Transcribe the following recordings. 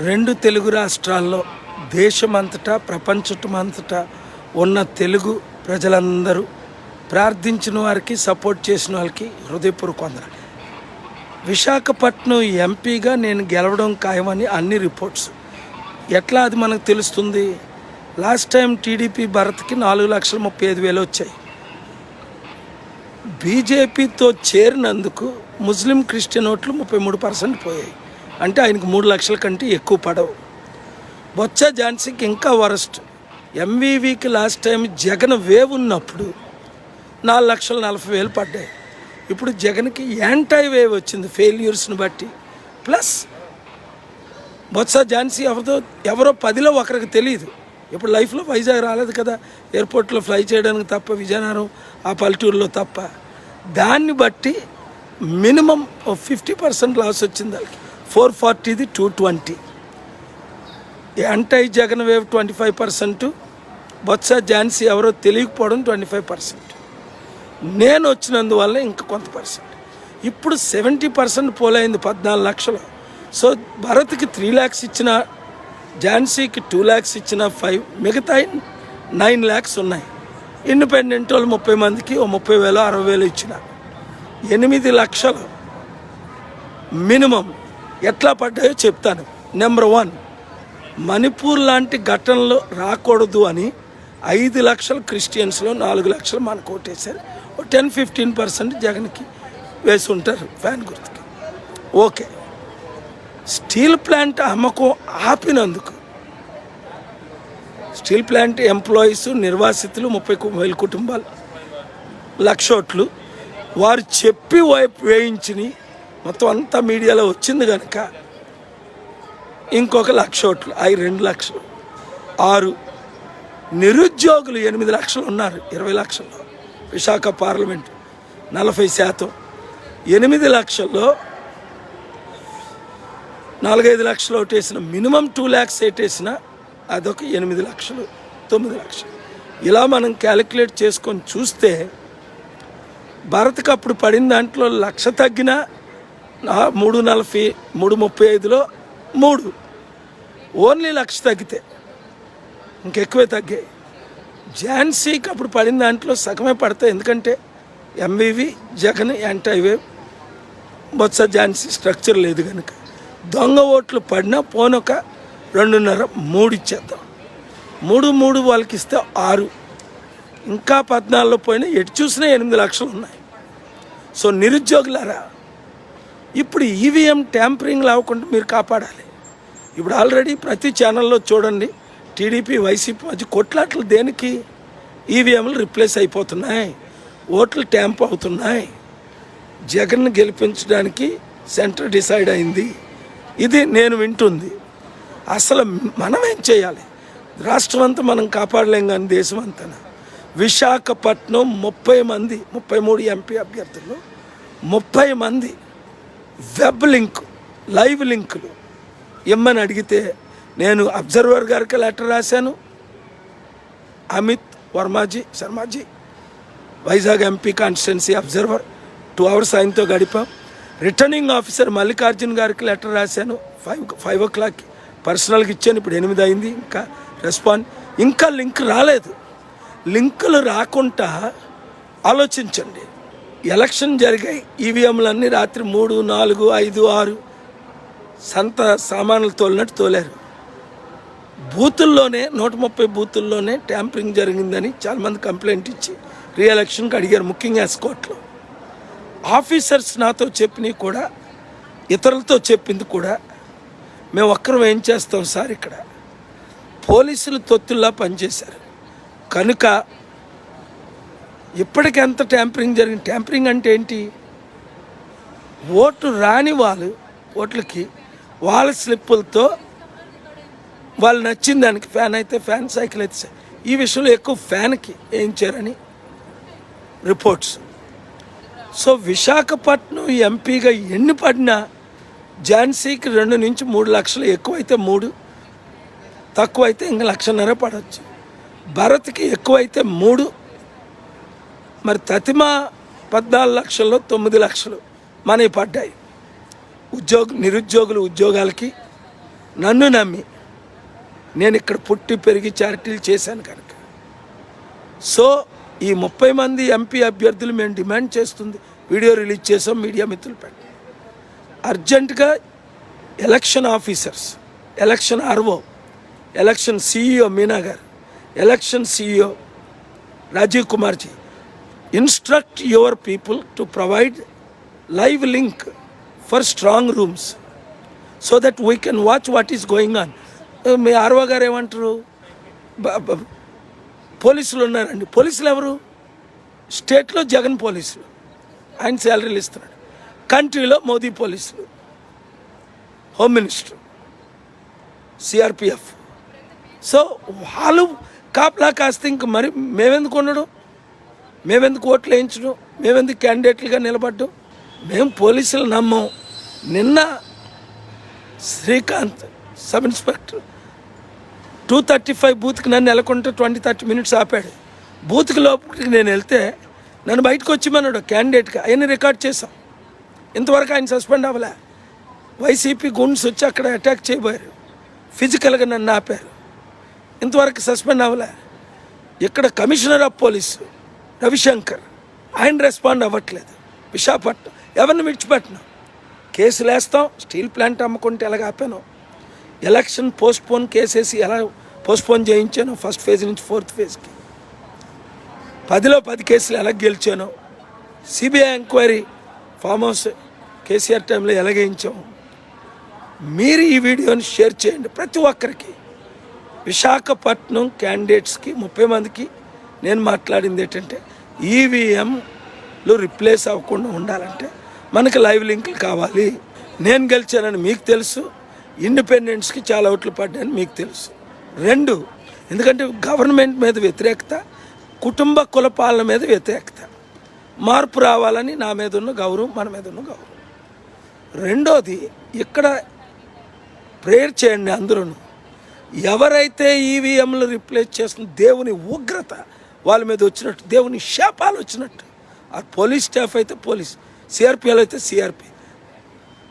రెండు తెలుగు రాష్ట్రాల్లో దేశమంతటా ప్రపంచమంతటా ఉన్న తెలుగు ప్రజలందరూ ప్రార్థించిన వారికి సపోర్ట్ చేసిన వాళ్ళకి హృదయపూర్వక వందనాలు. విశాఖపట్నం ఎంపీగా నేను గెలవడం ఖాయమని అన్ని రిపోర్ట్స్. ఎట్లా అది మనకు తెలుస్తుంది? లాస్ట్ టైం టీడీపీ భరత్కి 4,35,000 వచ్చాయి. బీజేపీతో చేరినందుకు ముస్లిం క్రిస్టియన్ ఓట్లు 33% పోయాయి. అంటే ఆయనకు 3 లక్షల కంటే ఎక్కువ పడవు. బొత్స ఝాన్సీకి ఇంకా వరస్ట్. ఎంవీవీకి లాస్ట్ టైం జగన్ వేవ్ ఉన్నప్పుడు 4,40,000 పడ్డాయి. ఇప్పుడు జగన్కి యాంటై వేవ్ వచ్చింది ఫెయిల్యూర్స్ని బట్టి. ప్లస్ బొత్స ఝాన్సీ ఎవరో 10లో ఒకరికి తెలియదు. ఇప్పుడు లైఫ్లో వైజాగ్ రాలేదు కదా, ఎయిర్పోర్ట్లో ఫ్లై చేయడానికి తప్ప, విజయనగరం ఆ పల్లెటూరులో తప్ప. దాన్ని బట్టి మినిమం 50% లాస్ వచ్చింది వాళ్ళకి. 440ది 220. యాంటై జగన్ వేవ్ 25%, బొత్స ఝాన్సీ ఎవరో తెలియకపోవడం 25%. నేను వచ్చినందువల్ల ఇంకా కొంత పర్సెంట్. ఇప్పుడు 70% పోలైంది 14 లక్షలు. సో భరత్కి 3 lakhs ఇచ్చిన, ఝాన్సీకి 2 lakhs ఇచ్చిన 5, మిగతా 9 lakhs ఉన్నాయి. ఇండిపెండెంట్ వాళ్ళు 30 మందికి 30,000 60,000 ఇచ్చిన 8 లక్షలు మినిమం ఎట్లా పడ్డాయో చెప్తాను. నెంబర్ 1, మణిపూర్ లాంటి ఘటనలు రాకూడదు అని 5 లక్షలు క్రిస్టియన్స్లో 4 లక్షలు మనకు ఓటేశారు. 10-15% జగన్కి వేసి ఉంటారు ఫ్యాన్ గుర్తుకి. ఓకే, స్టీల్ ప్లాంట్ అమ్మకం ఆపినందుకు స్టీల్ ప్లాంట్ ఎంప్లాయీస్ నిర్వాసితులు 30,000 కుటుంబాలు 1,00,000 ఓట్లు వారు చెప్పి వేయించి మొత్తం అంతా మీడియాలో వచ్చింది కనుక ఇంకొక 1,00,000 ఓట్లు, అవి 2 లక్షలు. 6 నిరుద్యోగులు 8 లక్షలు ఉన్నారు 20 లక్షల్లో. విశాఖ పార్లమెంట్ 40%. 8 లక్షల్లో 4-5 లక్షలు ఓటేసిన, మినిమం 2 lakhs ఏటేసిన అదొక 8 లక్షలు 9 లక్షలు. ఇలా మనం క్యాలిక్యులేట్ చేసుకొని చూస్తే భారత్కి అప్పుడు పడిన దాంట్లో 1,00,000 తగ్గిన 340, 335లో 3, ఓన్లీ 1,00,000 తగ్గితే ఇంకెక్కువే తగ్గాయి. ఝాన్సీకి అప్పుడు పడిన దాంట్లో సగమే పడతాయి. ఎందుకంటే MVV Jagan anti wave, Botsa Jhansi structure లేదు కనుక. దొంగ ఓట్లు పడినా పోనొక 2.5, 3 ఇచ్చేద్దాం. 3 వాళ్ళకి ఇస్తే 6, ఇంకా 14లో పోయినా ఎటు చూసినా 8 లక్షలు ఉన్నాయి. సో నిరుద్యోగులారా, ఇప్పుడు ఈవీఎం ట్యాంపరింగ్ అవ్వకుండా మీరు కాపాడాలి. ఇప్పుడు ఆల్రెడీ ప్రతి ఛానల్లో చూడండి, టీడీపీ వైసీపీ మధ్య కొట్లాట్లు. దేనికి? ఈవీఎంలు రిప్లేస్ అయిపోతున్నాయి, ఓట్లు ట్యాంప్ అవుతున్నాయి. జగన్ను గెలిపించడానికి సెంటర్ డిసైడ్ అయింది. ఇది నేను వింటుంది. అసలు మనం ఏం చేయాలి? రాష్ట్రం అంతా మనం కాపాడలేం కానీ దేశం అంతా. విశాఖపట్నం 30 మంది, 33 ఎంపీ అభ్యర్థులు 30 మంది వెబ్ లింక్, లైవ్ లింకులు ఇమ్మని అడిగితే నేను అబ్జర్వర్ గారికి లెటర్ రాశాను. Amit Sharmaji Vizag MP constituency observer 2 hours ఆయనతో గడిపాం. రిటర్నింగ్ ఆఫీసర్ మల్లికార్జున్ గారికి లెటర్ రాశాను. 5 o'clock పర్సనల్గా ఇచ్చాను. ఇప్పుడు 8 అయింది, ఇంకా రెస్పాండ్. ఇంకా లింక్ రాలేదు. లింకులు రాకుండా ఆలోచించండి. ఎలక్షన్ జరిగాయి, ఈవీఎంలన్నీ రాత్రి 3, 4, 5, 6 సంత సామాన్లు తోలినట్టు తోలారు. బూతుల్లోనే 130 బూతుల్లోనే ట్యాంపరింగ్ జరిగిందని చాలామంది కంప్లైంట్ ఇచ్చి రీఎలక్షన్కి అడిగారు, ముఖ్యంగా ఎస్కోట్లో. ఆఫీసర్స్ నాతో చెప్పినవి కూడా, ఇతరులతో చెప్పింది కూడా, మేము ఒక్కరం ఏం చేస్తాం సార్, ఇక్కడ పోలీసులు తొత్తుల్లా పనిచేశారు కనుక ఇప్పటికి ఎంత ట్యాంపరింగ్ జరిగింది. ట్యాంపరింగ్ అంటే ఏంటి? ఓటు రాని వాళ్ళు ఓట్లకి వాళ్ళ స్లిప్పులతో వాళ్ళు నచ్చిన దానికి, ఫ్యాన్ అయితే ఫ్యాన్, సైకిల్ అయితే ఈ విషయంలో ఎక్కువ ఫ్యాన్కి వేయించారని రిపోర్ట్స్. సో విశాఖపట్నం ఎంపీగా ఎన్ని పడినా ఝాన్సీకి 2 నుంచి 3 లక్షలు, ఎక్కువైతే 3, తక్కువైతే ఇంకా 1,50,000 పడవచ్చు. భరత్కి ఎక్కువైతే 3, మరి తతిమా 14 లక్షల్లో 9 లక్షలు మనవి పడ్డాయి. నిరుద్యోగులు ఉద్యోగాలకి నన్ను నమ్మి నేను ఇక్కడ పుట్టి పెరిగి చారిటీలు చేశాను కనుక. సో ఈ 30 మంది ఎంపీ అభ్యర్థులు మేము డిమాండ్ చేస్తుంది, వీడియో రిలీజ్ చేసాం, మీడియా మిత్రులు పెట్టి అర్జెంటుగా election officers, election RO, election CEO Meena గారు, election CEO Rajiv Kumarji, instruct your people to provide live link for strong rooms so that we can watch what is going on. మీ RO గారు ఏమంటారు, పోలీసులు ఉన్నారండి. పోలీసులు ఎవరు? స్టేట్లో జగన్ పోలీసులు, ఆయన శాలరీలు ఇస్తున్నాడు. కంట్రీలో మోదీ పోలీసులు, హోమ్ మినిస్టర్, సిఆర్పిఎఫ్. సో వాళ్ళు కాపలా కాస్తే ఇంక మరి మేమెందుకు ఉండడం, మేమెందుకు ఓట్లు వేయించడం, మేమెందుకు క్యాండిడేట్లుగా నిలబడ్డం? మేము పోలీసులు నమ్మం. నిన్న శ్రీకాంత్ సబ్ ఇన్స్పెక్టర్ 235 బూత్కి నన్ను నెలకొంటే 20-30 మినిట్స్ ఆపాడు. బూత్కి లోపలికి నేను వెళ్తే నన్ను బయటకు వచ్చిమన్నాడు క్యాండిడేట్గా. ఆయన రికార్డ్ చేశాం. ఇంతవరకు ఆయన సస్పెండ్ అవ్వలే. వైసీపీ గుండ్స్ వచ్చి అక్కడ అటాక్ చేయబోయారు, ఫిజికల్గా నన్ను ఆపారు. ఇంతవరకు సస్పెండ్ అవ్వలే. ఇక్కడ కమిషనర్ ఆఫ్ పోలీసు రవిశంకర్, ఆయన రెస్పాండ్ అవ్వట్లేదు. విశాఖపట్నం ఎవరిని విడిచిపెట్టినాం, కేసులు వేస్తాం. స్టీల్ ప్లాంట్ అమ్ముకుంటే ఎలాగ ఆపాను, ఎలక్షన్ పోస్ట్పోన్ కేసేసి ఎలా పోస్ట్పోన్ చేయించాను, ఫస్ట్ ఫేజ్ నుంచి 4th ఫేజ్కి 10లో 10 కేసులు ఎలా గెలిచాను, CBI enquiry farm house KCR టైంలో ఎలాగేయించాము. మీరు ఈ వీడియోని షేర్ చేయండి ప్రతి ఒక్కరికి. విశాఖపట్నం క్యాండిడేట్స్కి 30 మందికి నేను మాట్లాడింది ఏంటంటే, ఈవీఎంలు రిప్లేస్ అవ్వకుండా ఉండాలంటే మనకి లైవ్ లింకులు కావాలి. నేను గెలిచానని మీకు తెలుసు, ఇండిపెండెంట్స్కి చాలా ఓట్లు పడ్డాయని మీకు తెలుసు. 2, ఎందుకంటే గవర్నమెంట్ మీద వ్యతిరేకత, కుటుంబ కుల పాలన మీద వ్యతిరేకత. మార్పు రావాలని నా మీద ఉన్న గౌరవం, మన మీద ఉన్న గౌరవం. 2వది, ఇక్కడ ప్రేయర్ చేయండి అందరూ. ఎవరైతే ఈవీఎంలు రిప్లేస్ చేస్తున్న దేవుని ఉగ్రత వాళ్ళ మీద వచ్చినట్టు, దేవుని శాపాలు వచ్చినట్టు. ఆ పోలీస్ స్టాఫ్ అయితే పోలీస్, సిఆర్పిఎల్ అయితే సిఆర్పి,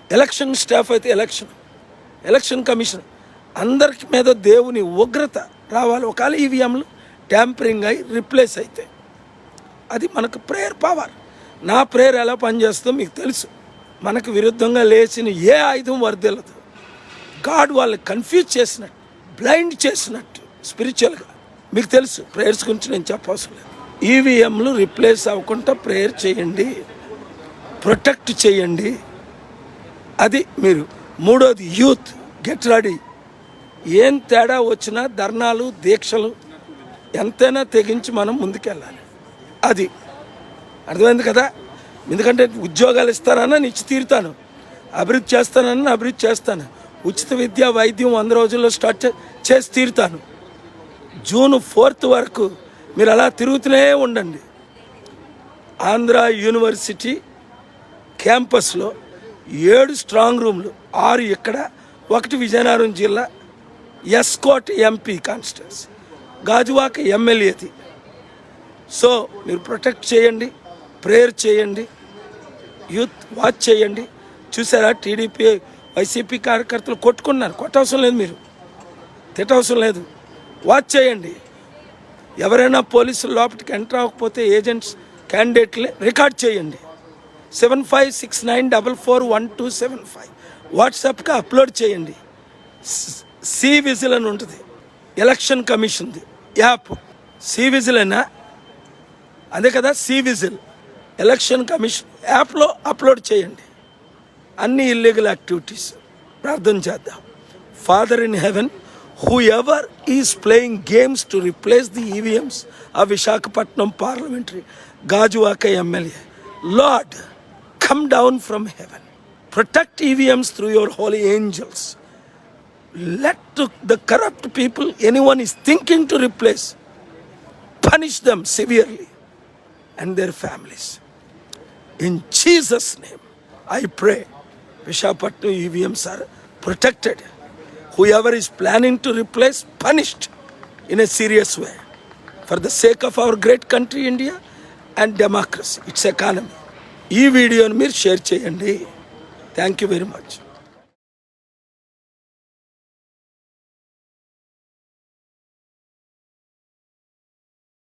ఎలక్షన్ స్టాఫ్ అయితే ఎలక్షన్ కమిషన్, అందరికి మీద దేవుని ఉగ్రత రావాలి. ఒకవేళ ఈవీఎంలు ట్యాంపరింగ్ అయి రిప్లేస్ అయితే అది మనకు ప్రేయర్ పవర్. నా ప్రేయర్ ఎలా పనిచేస్తుందో మీకు తెలుసు. మనకు విరుద్ధంగా లేచిన ఏ ఆయుధం వర్దిల్లదు. గాడ్ వాళ్ళని కన్ఫ్యూజ్ చేసినట్టు, బ్లైండ్ చేసినట్టు స్పిరిచువల్గా మీకు తెలుసు. ప్రేయర్స్ గురించి నేను చెప్పవసరం లేదు. ఈవీఎంలు రిప్లేస్ అవ్వకుండా ప్రేయర్ చేయండి, ప్రొటెక్ట్ చేయండి. అది మీరు. 3వది, యూత్ గెట్ రెడీ. ఏం తేడా వచ్చినా ధర్నాలు, దీక్షలు ఎంతైనా తెగించి మనం ముందుకెళ్ళాలి. అది అర్థమైంది కదా. ఎందుకంటే ఉద్యోగాలు ఇస్తానన్నా ఇచ్చి తీరుతాను, అభివృద్ధి చేస్తానన్నా అభివృద్ధి చేస్తాను, ఉచిత విద్య వైద్యం 100 రోజుల్లో స్టార్ట్ చేసి తీరుతాను. జూన్ 4th వరకు మీరు అలా తిరుగుతూనే ఉండండి. ఆంధ్ర యూనివర్సిటీ క్యాంపస్లో 7 స్ట్రాంగ్ రూమ్లు, 6 ఇక్కడ, 1 విజయనగరం జిల్లా ఎస్కోట్ ఎంపీ కాన్స్టిట్యున్సీ, గాజువాక ఎమ్మెల్యేది. సో మీరు ప్రొటెక్ట్ చేయండి, ప్రేయర్ చేయండి, యూత్ వాచ్ చేయండి. చూసారా, టీడీపీ వైసీపీ కార్యకర్తలు కొట్టుకున్నారు. కొట్టవసరం లేదు, మీరు తిట్టవసరం లేదు. వాచ్ చేయండి. ఎవరైనా పోలీసులు లోపలికి ఎంటర్ అవ్వకపోతే ఏజెంట్స్, క్యాండిడేట్లే రికార్డ్ చేయండి. 7569441275 వాట్సాప్కి అప్లోడ్ చేయండి. సి విజిల్ అని ఉంటుంది, ఎలక్షన్ కమిషన్ది యాప్. సి విజిల్ అయినా అదే కదా, సి విజిల్ ఎలక్షన్ కమిషన్ యాప్లో అప్లోడ్ చేయండి అన్ని ఇల్లీగల్ యాక్టివిటీస్. ప్రార్థన చేద్దాం. Father in heaven, whoever is playing games to replace the EVMs of Visakhapatnam parliamentary Gajuwaka MLA, Lord, come down from heaven. Protect EVMs through your holy angels. Let the corrupt people, anyone is thinking to replace, punish them severely and their families. In Jesus' name, I pray, Visakhapatnam EVMs are protected. Whoever is planning to replace, punished in a serious way for the sake of our great country India and democracy, its economy. ఈ వీడియోని మీరు share చేయండి. Thank you very much.